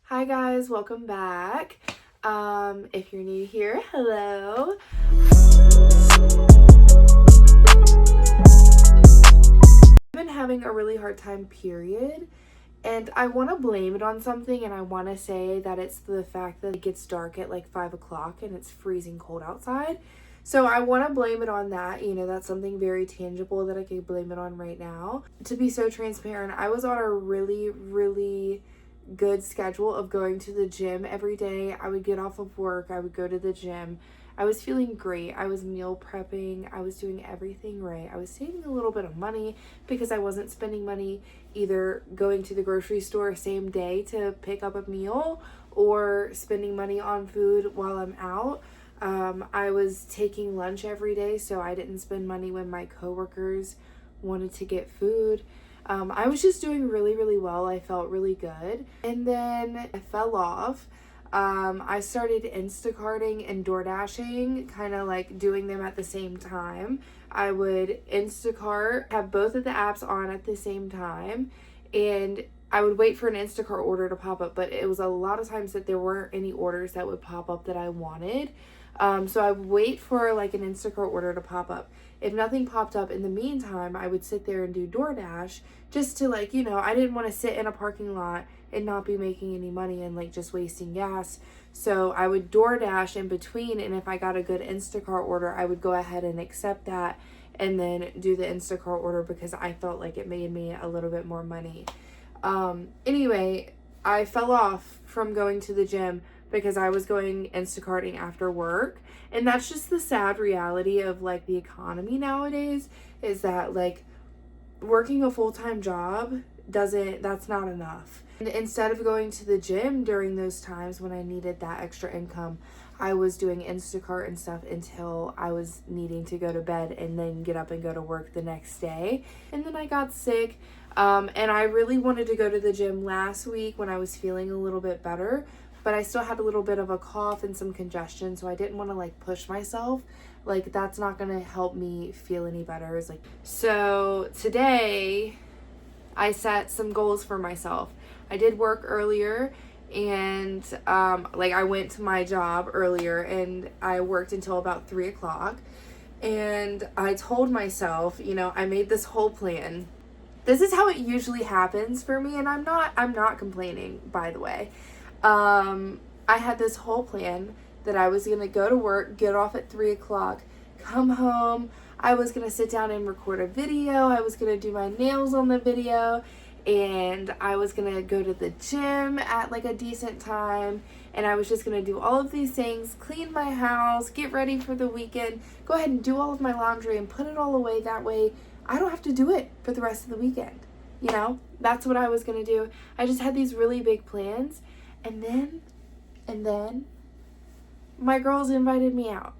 Hi guys, welcome back. If you're new here, hello. I've been having a really hard time, period. And I want to blame it on something, and I want to say that it's the fact that it gets dark at like 5 o'clock and it's freezing cold outside. So I want to blame it on that. That's something very tangible that I can blame it on right now. To be so transparent, I was on a really good schedule of going to the gym every day. I would get off of work, I would go to the gym. I was feeling great. I was meal prepping. I was doing everything right. I was saving a little bit of money because I wasn't spending money either going to the grocery store same day to pick up a meal or spending money on food while I'm out. I was taking lunch every day, so I didn't spend money when my coworkers wanted to get food. I was just doing really well. I felt really good. And then I fell off. I started Instacarting and DoorDashing, kind of like doing them at the same time. I would Instacart, have both of the apps on at the same time, and I would wait for an Instacart order to pop up, but it was a lot of times that there weren't any orders that would pop up that I wanted. So I would wait for like an Instacart order to pop up. If nothing popped up in the meantime, I would sit there and do DoorDash just to I didn't want to sit in a parking lot and not be making any money and like just wasting gas. So I would DoorDash in between, and if I got a good Instacart order, I would go ahead and accept that and then do the Instacart order because I felt like it made me a little bit more money. Anyway, I fell off from going to the gym because I was going Instacarting after work. And that's just the sad reality of like the economy nowadays, is that like working a full-time job that's not enough. And instead of going to the gym during those times when I needed that extra income, I was doing Instacart and stuff until I was needing to go to bed and then get up and go to work the next day. And then I got sick. And I really wanted to go to the gym last week when I was feeling a little bit better, but I still had a little bit of a cough and some congestion, so I didn't want to like push myself. Like that's not going to help me feel any better. So today I set some goals for myself. I did work earlier, and I went to my job earlier and I worked until about 3 o'clock. And I told myself, I made this whole plan. This is how it usually happens for me, and I'm not complaining, by the way. I had this whole plan that I was going to go to work, get off at 3 o'clock, come home. I was going to sit down and record a video. I was going to do my nails on the video, and I was going to go to the gym at like a decent time. And I was just going to do all of these things, clean my house, get ready for the weekend, go ahead and do all of my laundry and put it all away. That way I don't have to do it for the rest of the weekend. That's what I was going to do. I just had these really big plans. And then my girls invited me out.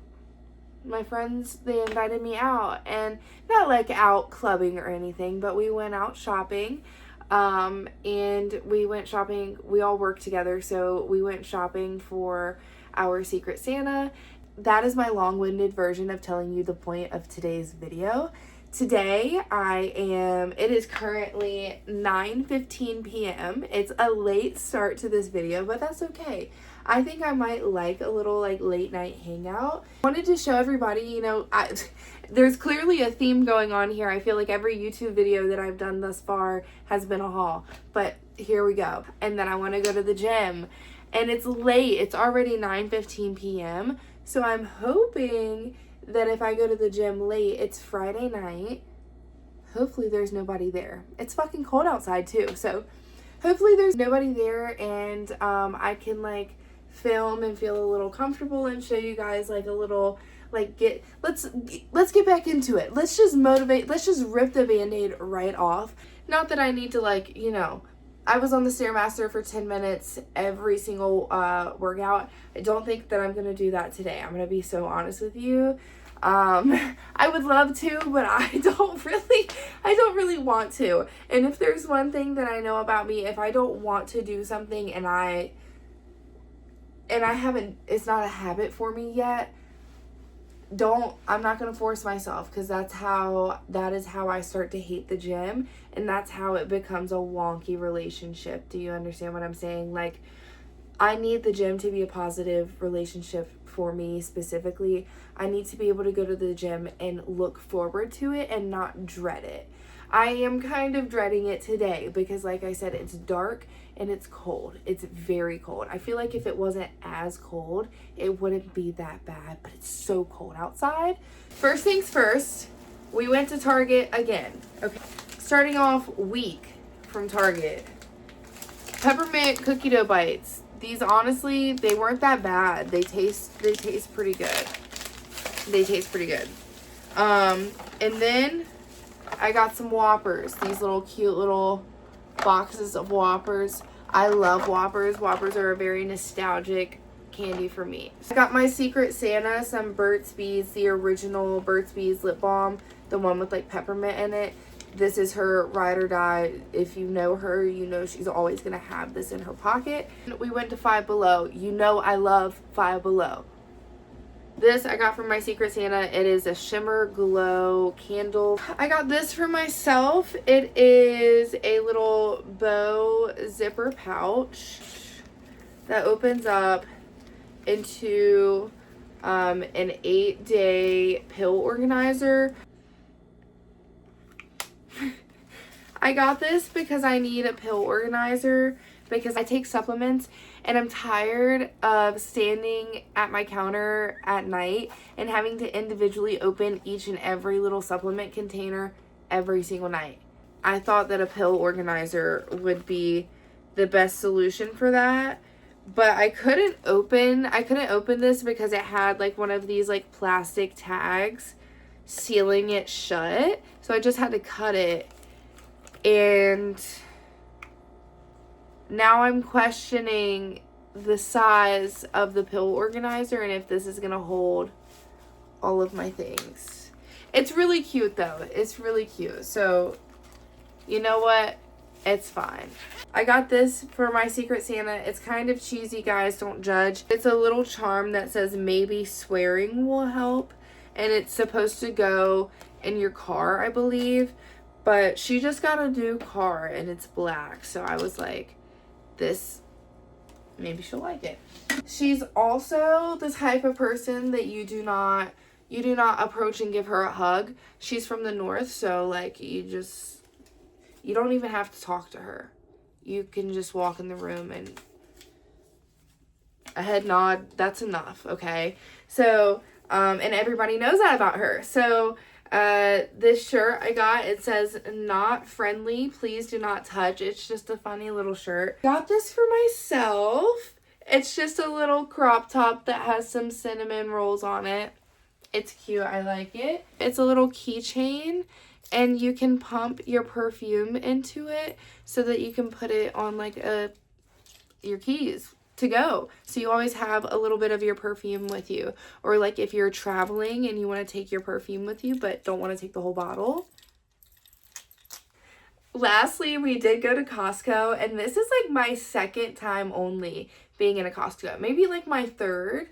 My friends, they invited me out, and not like out clubbing or anything, but we went out shopping. And we went shopping. We all work together, so we went shopping for our Secret Santa. That is my long-winded version of telling you the point of today's video. Today it is currently 9:15 p.m. It's a late start to this video, but that's okay. I think I might like a little late night hangout. I wanted to show everybody, there's clearly a theme going on here. I feel like every YouTube video that I've done thus far has been a haul, but here we go. And then I want to go to the gym, and it's late. It's already 9:15 p.m. So I'm hoping that if I go to the gym late, it's Friday night. Hopefully there's nobody there. It's fucking cold outside too, so hopefully there's nobody there, and I can film and feel a little comfortable and show you guys a little let's get back into it. Let's just rip the band-aid right off. Not that I need to I was on the Stairmaster for 10 minutes every single workout. I don't think that I'm going to do that today. I'm going to be so honest with you. I would love to, but I don't really want to. And if there's one thing that I know about me, if I don't want to do something and I haven't, it's not a habit for me yet, I'm not going to force myself, because that is how I start to hate the gym, and that's how it becomes a wonky relationship. Do you understand what I'm saying? I need the gym to be a positive relationship for me specifically. I need to be able to go to the gym and look forward to it and not dread it. I am kind of dreading it today because, like I said, it's dark and it's cold. It's very cold. I feel like if it wasn't as cold, it wouldn't be that bad, but it's so cold outside. First things first, we went to Target again. Okay, starting off week from Target. Peppermint cookie dough bites. These, honestly, they weren't that bad. They taste pretty good. They taste pretty good. And then I got some Whoppers. These little cute little boxes of Whoppers. I love Whoppers. Whoppers are a very nostalgic candy for me. I got my Secret Santa some Burt's Bees, the original Burt's Bees lip balm, the one with like peppermint in it. This is her ride or die. If you know her, you know she's always going to have this in her pocket. We went to Five Below. You know I love Five Below. This I got from my Secret Santa. It is a shimmer glow candle. I got this for myself. It is a little bow zipper pouch that opens up into an 8-day pill organizer. I got this because I need a pill organizer because I take supplements and I'm tired of standing at my counter at night and having to individually open each and every little supplement container every single night. I thought that a pill organizer would be the best solution for that, but I couldn't open this because it had like one of these like plastic tags sealing it shut. So I just had to cut it. And now I'm questioning the size of the pill organizer and if this is going to hold all of my things. It's really cute though. It's really cute. So, you know what? It's fine. I got this for my Secret Santa. It's kind of cheesy, guys. Don't judge. It's a little charm that says maybe swearing will help. And it's supposed to go in your car, I believe. But she just got a new car and it's black. So I was like, this, maybe she'll like it. She's also the type of person that you do not approach and give her a hug. She's from the north, so like you don't even have to talk to her. You can just walk in the room and a head nod, that's enough, okay? So, and everybody knows that about her. So, this shirt I got, it says not friendly, please do not touch. It's just a funny little shirt. Got this for myself. It's just a little crop top that has some cinnamon rolls on it. It's cute. I like it. It's a little keychain and you can pump your perfume into it so that you can put it on like your keys to go. So you always have a little bit of your perfume with you. Or like if you're traveling and you want to take your perfume with you but don't want to take the whole bottle. Lastly, we did go to Costco and this is like my second time only being in a Costco. Maybe like my third.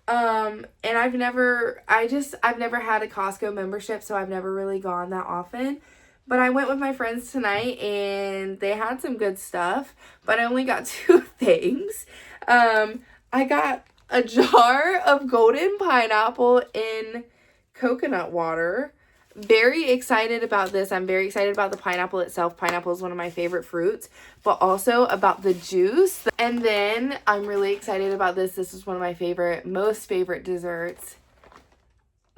And I've never had a Costco membership, so I've never really gone that often. But I went with my friends tonight and they had some good stuff, but I only got 2 things. I got a jar of golden pineapple in coconut water. Very excited about this. I'm very excited about the pineapple itself. Pineapple is one of my favorite fruits, but also about the juice. And then I'm really excited about this. This is one of my most favorite desserts.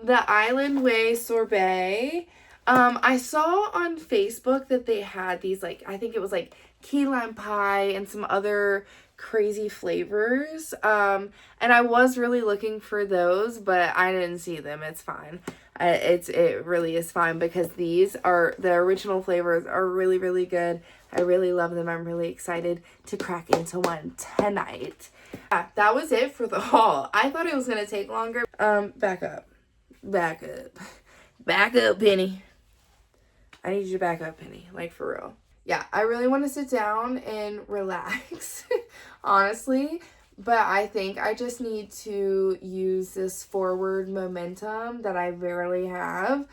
The Island Way sorbet. I saw on Facebook that they had these, like, I think it was like key lime pie and some other crazy flavors. And I was really looking for those, but I didn't see them. It's fine. It really is fine because the original flavors are really, really good. I really love them. I'm really excited to crack into one tonight. Yeah, that was it for the haul. I thought it was going to take longer. Back up, Penny. I need you to back up, Penny, like for real. Yeah, I really want to sit down and relax, honestly. But I think I just need to use this forward momentum that I rarely have.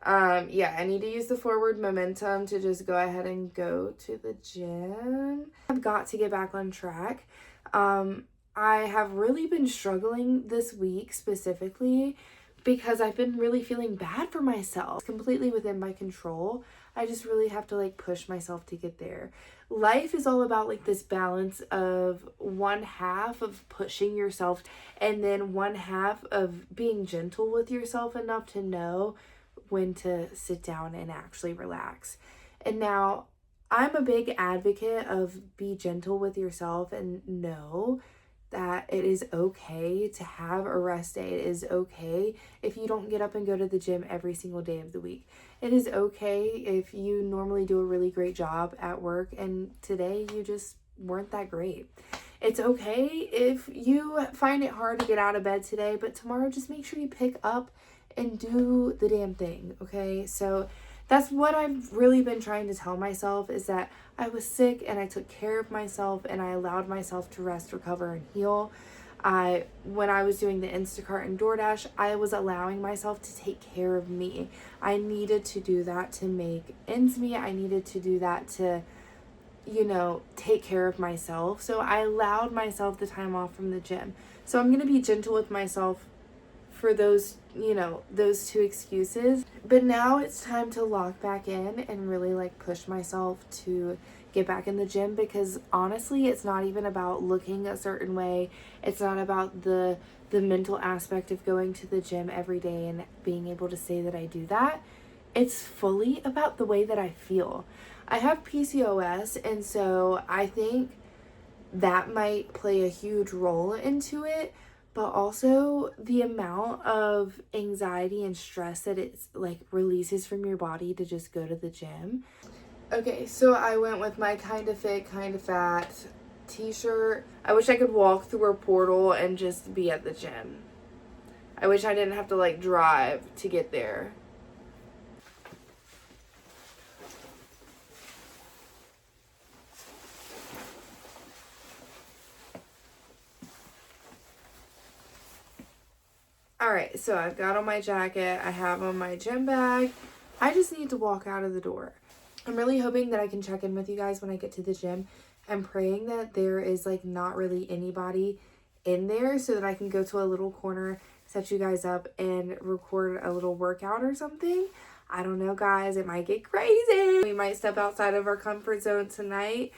Yeah, I need to use the forward momentum to just go ahead and go to the gym. I've got to get back on track. I have really been struggling this week specifically because I've been really feeling bad for myself. It's completely within my control. I just really have to like push myself to get there. Life is all about like this balance of one half of pushing yourself and then one half of being gentle with yourself enough to know when to sit down and actually relax. And now I'm a big advocate of be gentle with yourself and know that it is okay to have a rest day. It is okay if you don't get up and go to the gym every single day of the week. It is okay if you normally do a really great job at work and today you just weren't that great. It's okay if you find it hard to get out of bed today, but tomorrow just make sure you pick up and do the damn thing, okay? So that's what I've really been trying to tell myself, is that I was sick and I took care of myself and I allowed myself to rest, recover, and heal. When I was doing the Instacart and DoorDash, I was allowing myself to take care of me. I needed to do that to make ends meet. I needed to do that to, take care of myself. So I allowed myself the time off from the gym. So I'm going to be gentle with myself for those two excuses. But now it's time to lock back in and really like push myself to get back in the gym, because honestly, it's not even about looking a certain way. It's not about the mental aspect of going to the gym every day and being able to say that I do that. It's fully about the way that I feel. I have PCOS, and so I think that might play a huge role into it, but also the amount of anxiety and stress that it's like releases from your body to just go to the gym. Okay, so I went with my kind of fit, kind of fat t-shirt. I wish I could walk through a portal and just be at the gym. I wish I didn't have to like drive to get there. Alright, so I've got on my jacket, I have on my gym bag. I just need to walk out of the door. I'm really hoping that I can check in with you guys when I get to the gym. I'm praying that there is like not really anybody in there so that I can go to a little corner, set you guys up, and record a little workout or something. I don't know, guys. It might get crazy. We might step outside of our comfort zone tonight.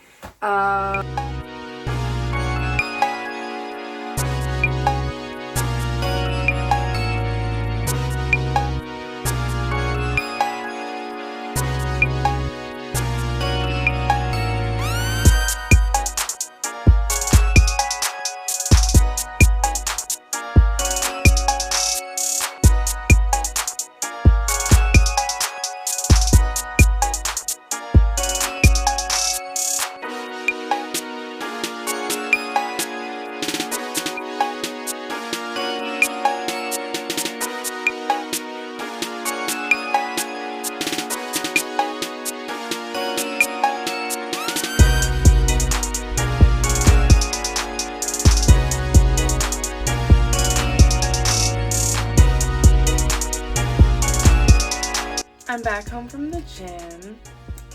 I'm back home from the gym.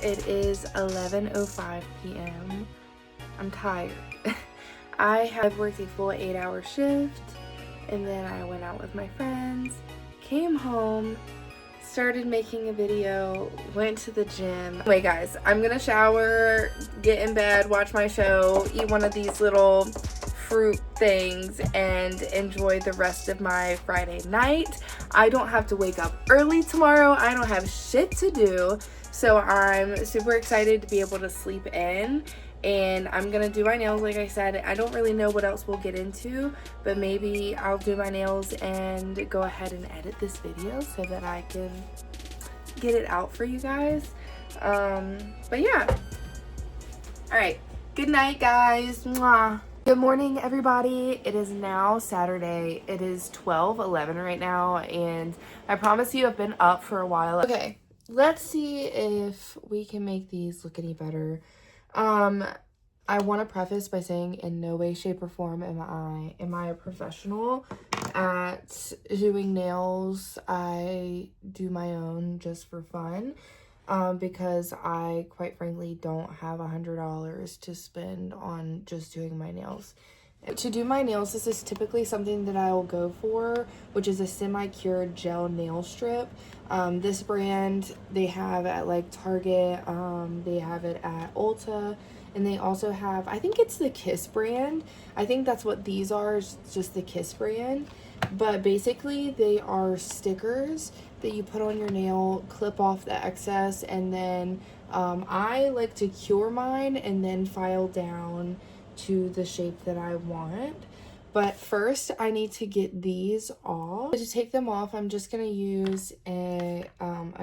It is 11:05 p.m. I'm tired. I have worked a full 8-hour shift, and then I went out with my friends, came home, started making a video, went to the gym. Anyway, guys, I'm gonna shower, get in bed, watch my show, eat one of these little fruit things, and enjoy the rest of my Friday night. I don't have to wake up early tomorrow. I don't have shit to do, so I'm super excited to be able to sleep in. And I'm gonna do my nails, like I said. I don't really know what else we'll get into, but maybe I'll do my nails and go ahead and edit this video so that I can get it out for you guys. But yeah. Alright, good night, guys. Mwah. Good morning, everybody. It is now Saturday. It is 12:11 right now, and I promise you I've been up for a while. Okay, let's see if we can make these look any better. I want to preface by saying in no way, shape, or form am I a professional at doing nails, I do my own just for fun, because I quite frankly don't have $100 to spend on just doing my nails. To do my nails, this is typically something that I will go for, which is a semi-cured gel nail strip. This brand they have at like Target, they have it at Ulta, and they also have, I think it's the Kiss brand. I think that's what these are, it's just the Kiss brand. But basically they are stickers that you put on your nail, clip off the excess, and then I like to cure mine and then file down to the shape that I want. But first I need to get these off. To take them off, I'm just gonna use a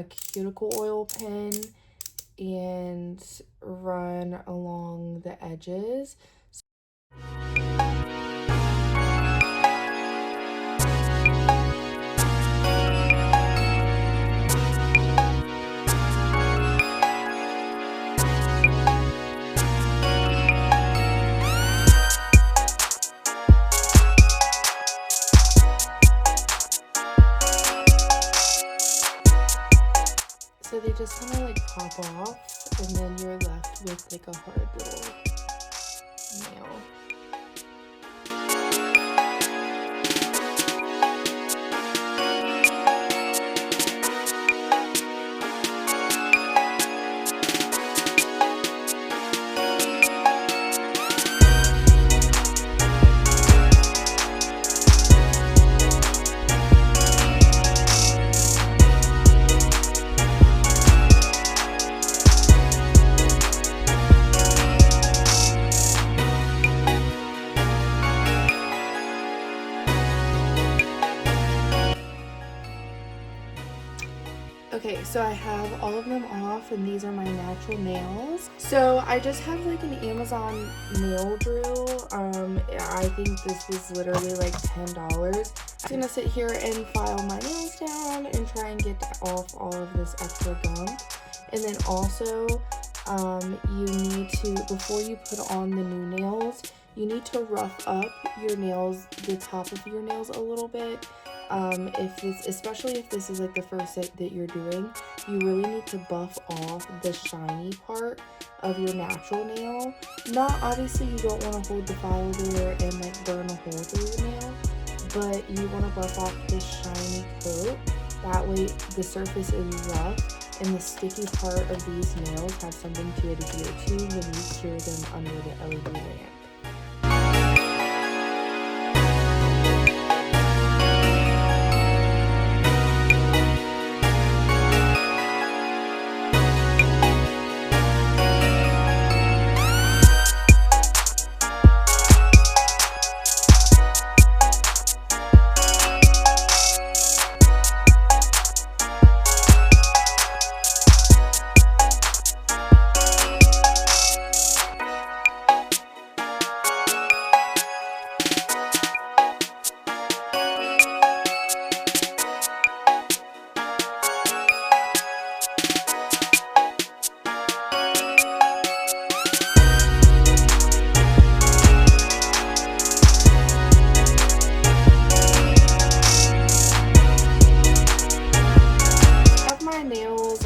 cuticle oil pen and run along the edges. So they just kind of like pop off, and then you're left with like a hard little nail. Okay, so I have all of them off, and these are my natural nails. So I just have like an Amazon nail drill. I think this was literally like $10. I'm gonna sit here and file my nails down and try and get off all of this extra gunk. And then also, you need to, before you put on the new nails, you need to rough up your nails, the top of your nails a little bit. Especially if this is like the first set that you're doing, you really need to buff off the shiny part of your natural nail. Not obviously, you don't want to hold the file there and like burn a hole through your nail, but you want to buff off this shiny coat. That way the surface is rough and the sticky part of these nails have something to adhere to when you cure them under the LED lamp.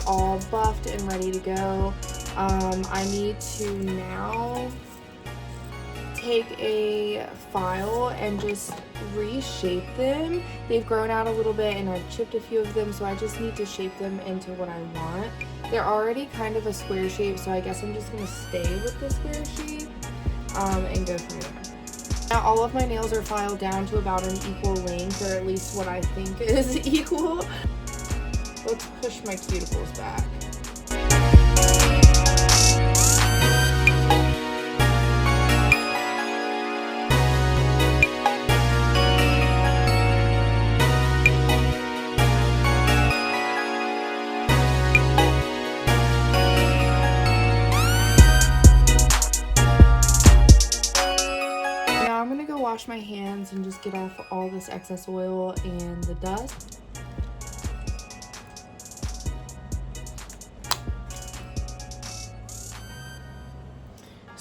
All buffed and ready to go. I need to now take a file and just reshape them. They've grown out a little bit and I've chipped a few of them, so I just need to shape them into what I want. They're already kind of a square shape, so I guess I'm just gonna stay with the square shape and go from there. Now all of my nails are filed down to about an equal length, or at least what I think is equal. Let's push my cuticles back. Now I'm gonna go wash my hands and just get off all this excess oil and the dust.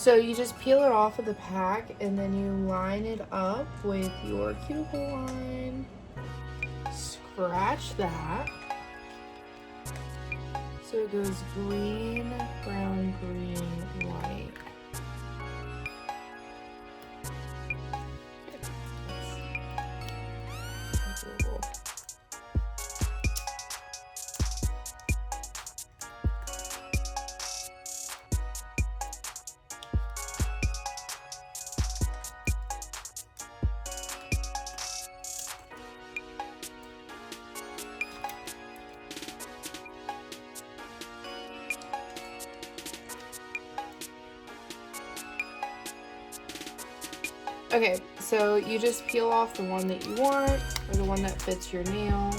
So you just peel it off of the pack and then you line it up with your cuticle line. Scratch that. So it goes green, brown, green, white. That's adorable. Okay, so you just peel off the one that you want, or the one that fits your nail.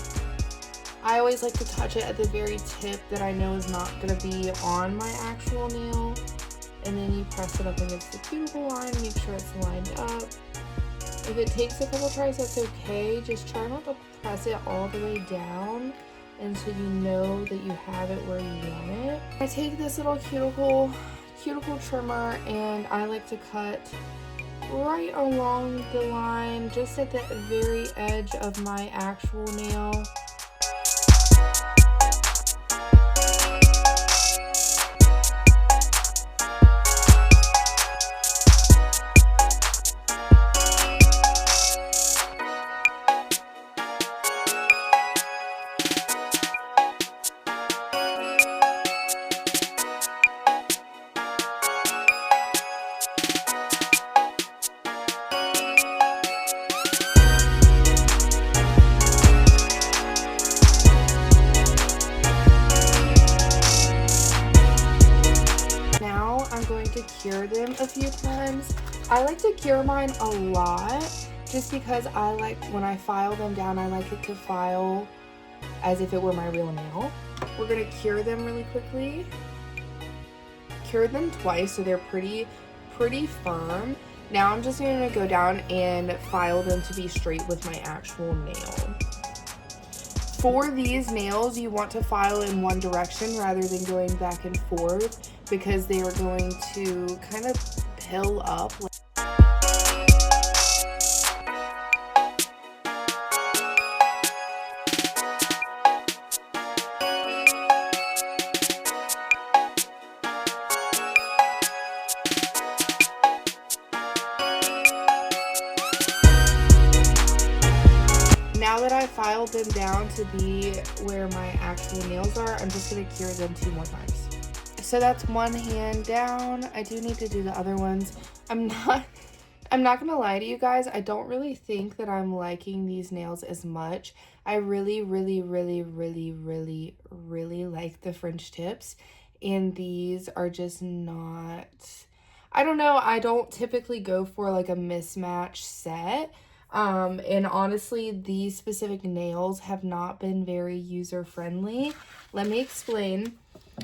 I always like to touch it at the very tip that I know is not going to be on my actual nail. And then you press it up against the cuticle line, make sure it's lined up. If it takes a couple tries, that's okay. Just try not to press it all the way down until you know that you have it where you want it. I take this little cuticle trimmer and I like to cut right along the line, just at the very edge of my actual nail. Cure them a few times. I like to cure mine a lot just because I like, when I file them down, I like it to file as if it were my real nail. We're gonna cure them really quickly. Cure them twice so they're pretty firm. Now I'm just gonna go down and file them to be straight with my actual nail. For these nails, you want to file in one direction rather than going back and forth, because they are going to kind of pill up. Now that I filed them down to be where my actual nails are, I'm just gonna cure them 2 more times. So that's one hand down. I do need to do the other ones. I'm not gonna lie to you guys, I don't really think that I'm liking these nails as much. I really like the French tips, and these are just not, I don't know, I don't typically go for like a mismatch set. And honestly, these specific nails have not been very user-friendly. Let me explain.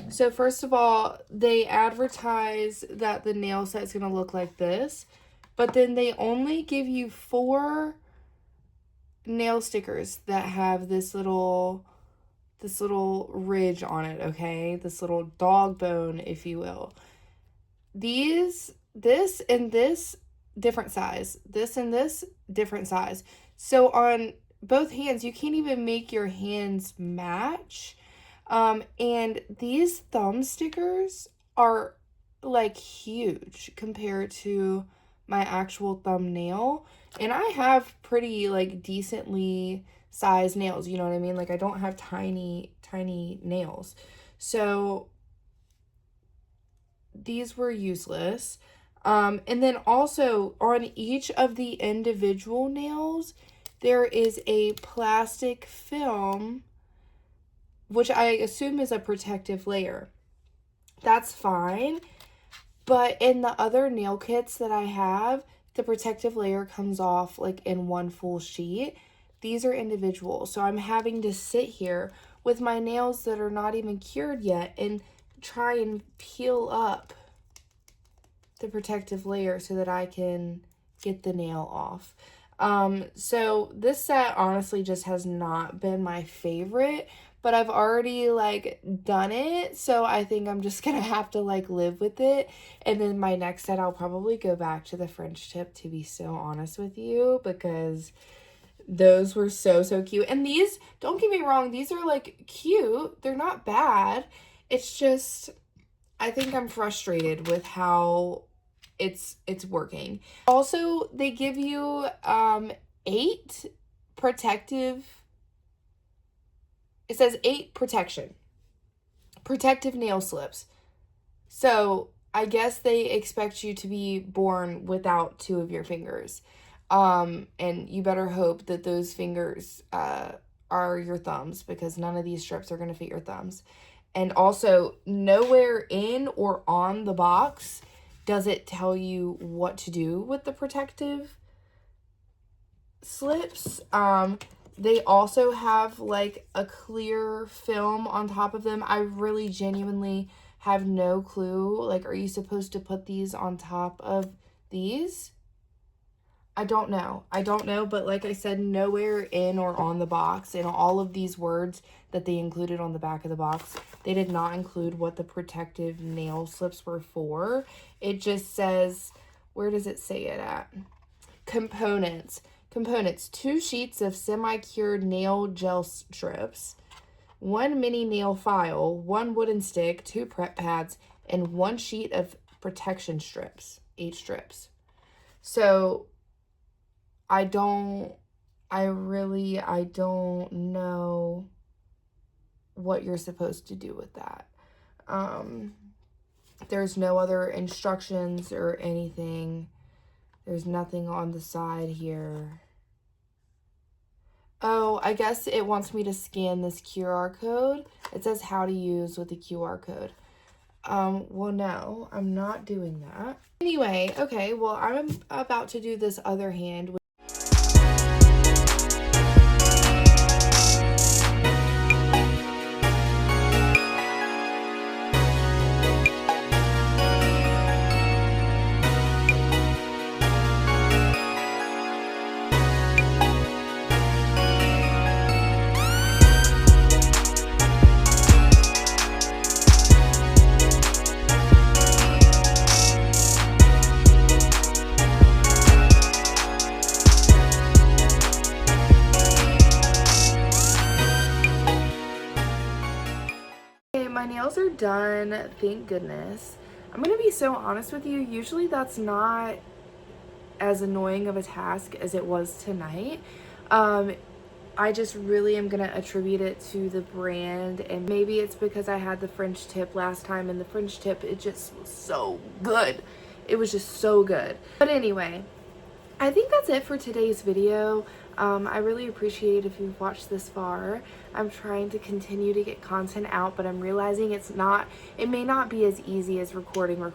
So first of all, they advertise that the nail set is going to look like this, but then they only give you 4 nail stickers that have this little ridge on it, okay? This little dog bone, if you will. This and this, different size. This and this, different size. So on both hands, you can't even make your hands match. And these thumb stickers are like huge compared to my actual thumbnail. And I have pretty like decently sized nails, you know what I mean? Like I don't have tiny nails. So these were useless. And then also on each of the individual nails, there is a plastic film, which I assume is a protective layer. That's fine. But in the other nail kits that I have, the protective layer comes off like in one full sheet. These are individual. So I'm having to sit here with my nails that are not even cured yet and try and peel up the protective layer so that I can get the nail off. So this set honestly just has not been my favorite, but I've already like done it, so I think I'm just gonna have to like live with it. And then my next set, I'll probably go back to the French tip, to be so honest with you, because those were so cute. And these, don't get me wrong, these are like cute, they're not bad. It's just, I think I'm frustrated with how it's working. Also, they give you 8 protective, it says 8 protective nail slips. So I guess they expect you to be born without 2 of your fingers. And you better hope that those fingers are your thumbs, because none of these strips are going to fit your thumbs. And also, nowhere in or on the box does it tell you what to do with the protective slips. They also have like a clear film on top of them. I really genuinely have no clue. Like, are you supposed to put these on top of these? I don't know. But like I said, nowhere in or on the box, in all of these words that they included on the back of the box, they did not include what the protective nail slips were for. It just says, where does it say it at? Components. 2 sheets of semi-cured nail gel strips, 1 mini nail file, 1 wooden stick, 2 prep pads, and 1 sheet of protection strips, 8 strips. So I don't know what you're supposed to do with that. There's no other instructions or anything. There's nothing on the side here. Oh, I guess it wants me to scan this QR code. It says how to use with the QR code. Well, no, I'm not doing that. Anyway, okay, well, I'm about to do this other hand. My nails are done, thank goodness. I'm gonna be so honest with you, usually that's not as annoying of a task as it was tonight. I just really am gonna attribute it to the brand, and maybe it's because I had the French tip last time, and the French tip, it just was so good. It was just so good. But anyway, I think that's it for today's video. I really appreciate if you've watched this far. I'm trying to continue to get content out, but I'm realizing it may not be as easy as recording all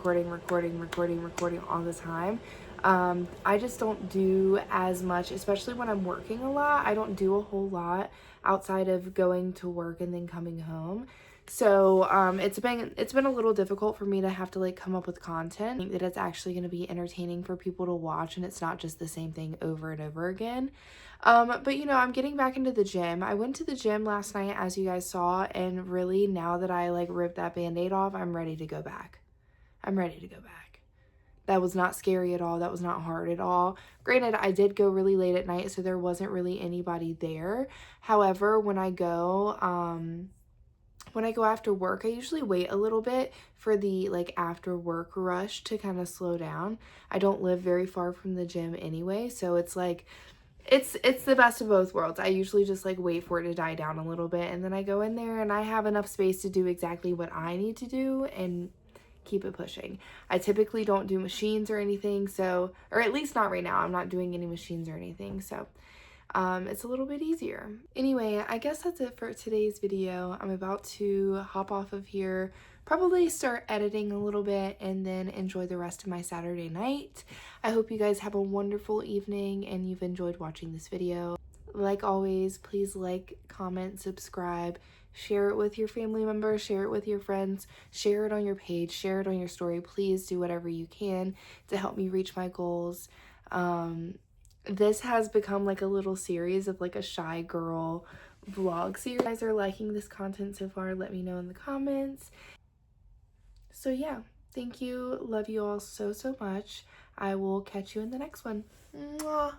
the time. I just don't do as much, especially when I'm working a lot. I don't do a whole lot outside of going to work and then coming home. So it's been a little difficult for me to have to like come up with content that it's actually going to be entertaining for people to watch, and it's not just the same thing over and over again. But you know, I'm getting back into the gym. I went to the gym last night, as you guys saw, and really now that I like ripped that band-aid off, I'm ready to go back. That was not scary at all. That was not hard at all. Granted, I did go really late at night, so there wasn't really anybody there. However, when I go after work, I usually wait a little bit for the like after work rush to kind of slow down. I don't live very far from the gym anyway, so it's like it's the best of both worlds. I usually just like wait for it to die down a little bit, and then I go in there and I have enough space to do exactly what I need to do and keep it pushing. I typically don't do machines or anything, so, or at least not right now. I'm not doing any machines or anything, so it's a little bit easier. Anyway, I guess that's it for today's video. I'm about to hop off of here, probably start editing a little bit, and then enjoy the rest of my Saturday night. I hope you guys have a wonderful evening and you've enjoyed watching this video. Like always, please like, comment, subscribe, share it with your family members, share it with your friends, share it on your page, share it on your story. Please do whatever you can to help me reach my goals. This has become like a little series of like a shy girl vlog. So you guys are liking this content so far, let me know in the comments. So yeah, thank you, love you all so much. I will catch you in the next one. Mwah.